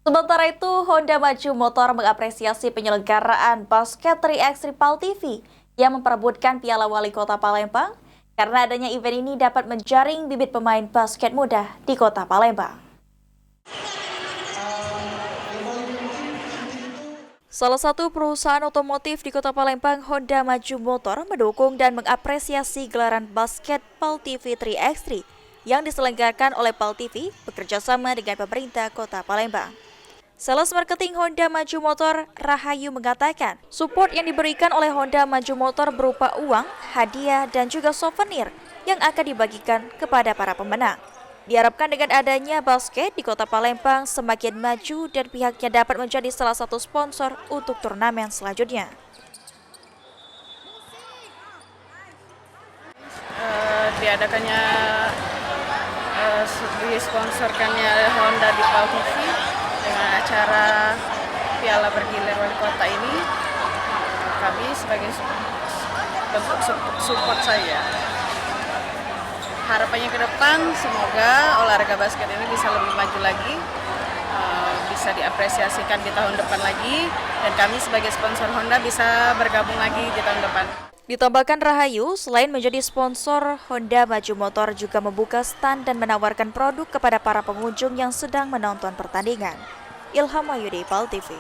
Sementara itu, Honda Maju Motor mengapresiasi penyelenggaraan basket 3x3 PAL TV yang memperebutkan Piala Wali Kota Palembang karena adanya event ini dapat menjaring bibit pemain basket muda di Kota Palembang. Salah satu perusahaan otomotif di Kota Palembang, Honda Maju Motor, mendukung dan mengapresiasi gelaran basket PAL TV 3x3 yang diselenggarakan oleh PAL TV bekerjasama dengan pemerintah Kota Palembang. Sales marketing Honda Maju Motor, Rahayu, mengatakan support yang diberikan oleh Honda Maju Motor berupa uang, hadiah, dan juga souvenir yang akan dibagikan kepada para pemenang. Diharapkan dengan adanya basket di Kota Palembang semakin maju dan pihaknya dapat menjadi salah satu sponsor untuk turnamen selanjutnya. Diadakannya disponsorkannya Honda di PAL TV dengan acara Piala Bergilir Wali Kota ini, kami sebagai bentuk support saya. Harapannya ke depan semoga olahraga basket ini bisa lebih maju lagi, bisa diapresiasikan di tahun depan lagi, dan kami sebagai sponsor Honda bisa bergabung lagi di tahun depan. Ditambahkan Rahayu, selain menjadi sponsor, Honda Maju Motor juga membuka stand dan menawarkan produk kepada para pengunjung yang sedang menonton pertandingan. Ilham Mayudi, PAL TV.